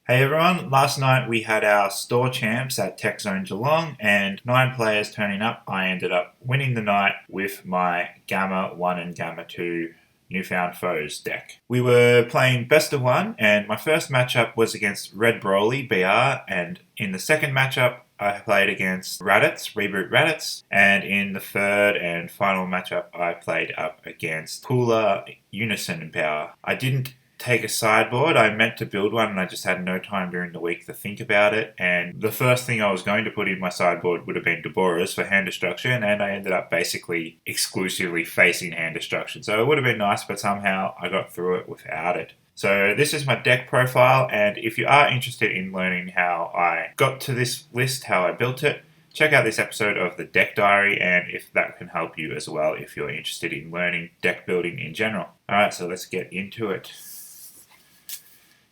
Hey everyone, last night we had our store champs at Tech Zone Geelong and 9 players turning up. I ended up winning the night with my Gamma 1 and Gamma 2 Newfound Foes deck. We were playing best of 1 and my first matchup was against Red Broly BR, and in the second matchup I played against Raditz, Reboot Raditz, and in the third and final matchup I played up against Cooler Unison Power. I didn't take a sideboard. I meant to build one and I just had no time during the week to think about it, and the first thing I was going to put in my sideboard would have been Deborah's for hand destruction, and I ended up basically exclusively facing hand destruction. So it would have been nice, but somehow I got through it without it. So this is my deck profile, and if you are interested in learning how I got to this list, how I built it, check out this episode of the Deck Diary, and if that can help you as well if you're interested in learning deck building in general. Alright, so let's get into it.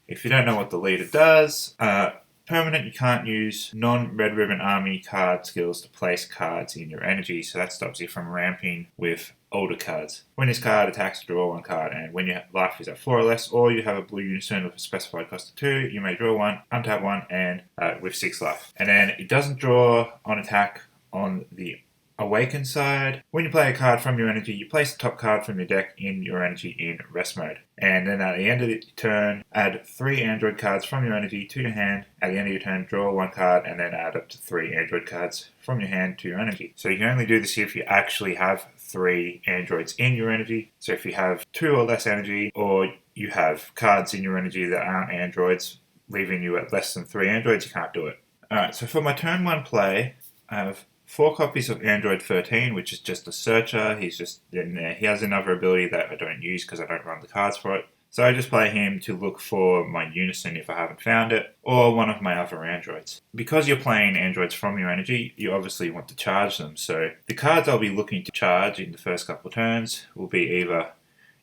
If you don't know what the leader does, permanent, you can't use non-Red Ribbon Army card skills to place cards in your energy, so that stops you from ramping with older cards. When this card attacks, draw one card, and when your life is at 4 or less, or you have a blue unison with a specified cost of 2, you may draw one, untap one, and with 6 life. And then it doesn't draw on attack on the Awaken side. When you play a card from your energy, you place the top card from your deck in your energy in rest mode. And then at the end of the turn, add 3 Android cards from your energy to your hand. At the end of your turn, draw 1 card and then add up to 3 Android cards from your hand to your energy. So you can only do this if you actually have 3 Androids in your energy. So if you have 2 or less energy, or you have cards in your energy that aren't Androids, leaving you at less than 3 Androids, you can't do it. Alright, so for my turn 1 play, I have 4 copies of Android 13, which is just a searcher. He's just in there. He has another ability that I don't use because I don't run the cards for it. So I just play him to look for my Unison if I haven't found it, or one of my other Androids. Because you're playing Androids from your energy, you obviously want to charge them. So the cards I'll be looking to charge in the first couple of turns will be either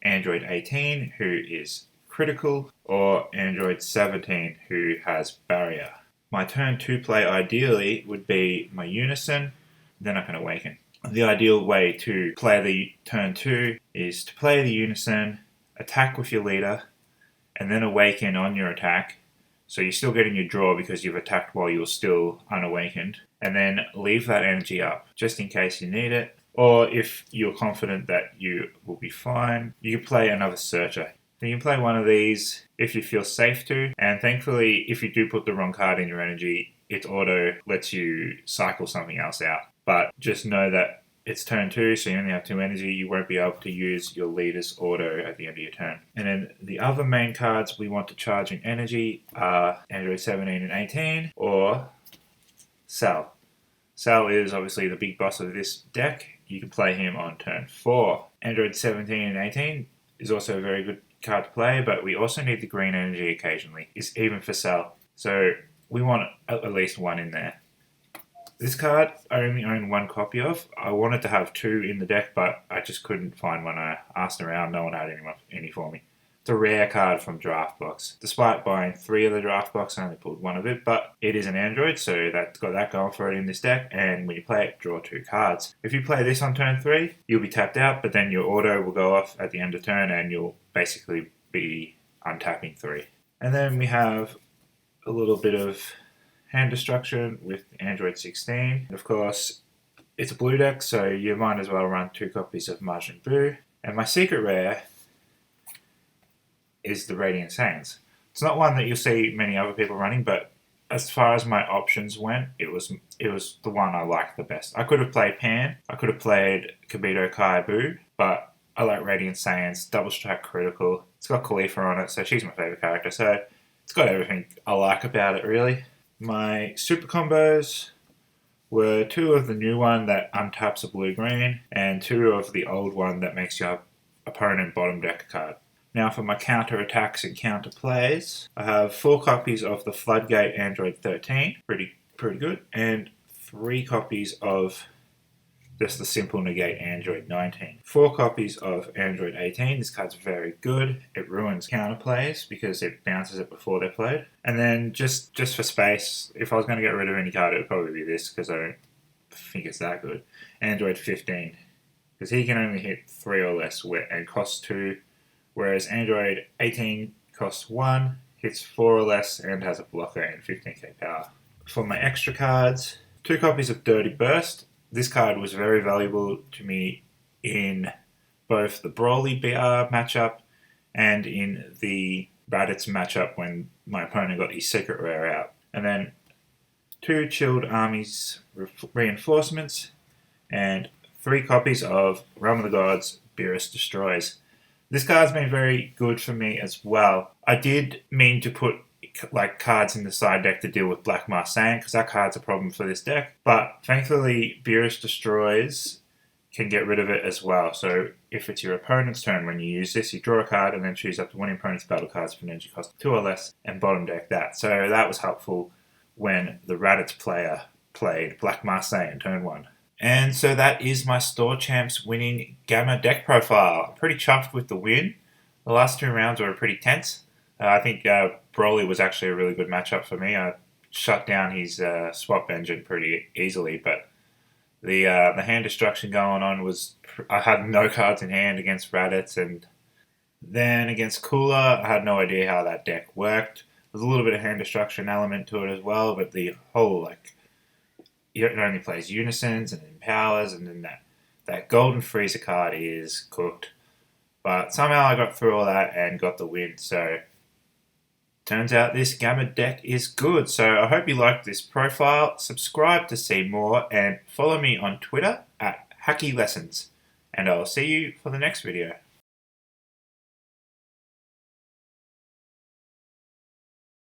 Android 18, who is critical, or Android 17, who has barrier. My turn 2 play ideally would be my Unison, then I can Awaken. The ideal way to play the turn 2 is to play the Unison, attack with your leader, and then Awaken on your attack. So you're still getting your draw because you've attacked while you're still unawakened. And then leave that energy up, just in case you need it. Or if you're confident that you will be fine, you can play another Searcher. Then you can play one of these if you feel safe to, and thankfully if you do put the wrong card in your energy, its auto lets you cycle something else out. But just know that it's turn 2, so you only have 2 energy, you won't be able to use your leader's auto at the end of your turn. And then the other main cards we want to charge in energy are Android 17 and 18, or Sal. Sal is obviously the big boss of this deck. You can play him on turn 4. Android 17 and 18 is also a very good card to play, but we also need the green energy occasionally. It's even for Sal. So we want at least 1 in there. This card I only own 1 copy of. I wanted to have 2 in the deck, but I just couldn't find one. I asked around, no one had any for me. It's a rare card from Draft Box. Despite buying 3 of the Draft Box, I only pulled 1 of it, but it is an Android, so that's got that going for it in this deck, and when you play it, draw 2 cards. If you play this on turn 3, you'll be tapped out, but then your auto will go off at the end of turn, and you'll basically be untapping 3. And then we have a little bit of hand destruction with Android 16. Of course, it's a blue deck, so you might as well run 2 copies of Majin Buu. And my secret rare is the Radiant Saiyans. It's not one that you'll see many other people running, but as far as my options went, it was the one I liked the best. I could have played Pan, I could have played Kibito Kai Buu, but I like Radiant Saiyans, double strike critical. It's got Khalifa on it, so she's my favourite character, so it's got everything I like about it, really. My super combos were 2 of the new one that untaps a blue-green, and 2 of the old one that makes your opponent bottom deck a card. Now for my counter attacks and counter plays, I have 4 copies of the Floodgate Android 13, pretty good, and 3 copies of just the simple negate Android 19. 4 copies of Android 18, this card's very good. It ruins counter plays because it bounces it before they're played. And then just for space, if I was going to get rid of any card, it would probably be this because I don't think it's that good. Android 15, because he can only hit 3 or less and costs 2. Whereas Android 18 costs 1, hits 4 or less, and has a blocker and 15k power. For my extra cards, 2 copies of Dirty Burst. This card was very valuable to me in both the Broly BR matchup and in the Raditz matchup when my opponent got his secret rare out. And then 2 Chilled Armies reinforcements and 3 copies of Realm of the Gods Beerus Destroys. This card's been very good for me as well. I did mean to put like cards in the side deck to deal with Black Marseille, because that card's a problem for this deck. But thankfully, Beerus Destroys can get rid of it as well. So if it's your opponent's turn when you use this, you draw a card and then choose up to one opponent's battle cards for energy cost 2 or less and bottom deck that. So that was helpful when the Raditz player played Black Marseille in turn 1. And so that is my Store Champs winning Gamma deck profile. I'm pretty chuffed with the win. The last 2 rounds were pretty tense. I think Broly was actually a really good matchup for me. I shut down his swap engine pretty easily, but the hand destruction going on was... I had no cards in hand against Raditz, and then against Cooler, I had no idea how that deck worked. There's a little bit of hand destruction element to it as well, but the whole, like, it only plays Unisons and Empowers, and then that Golden Freezer card is cooked. But somehow I got through all that and got the win, so... Turns out this Gamma deck is good, so I hope you liked this profile. Subscribe to see more, and follow me on Twitter at Hacky Lessons. And I'll see you for the next video.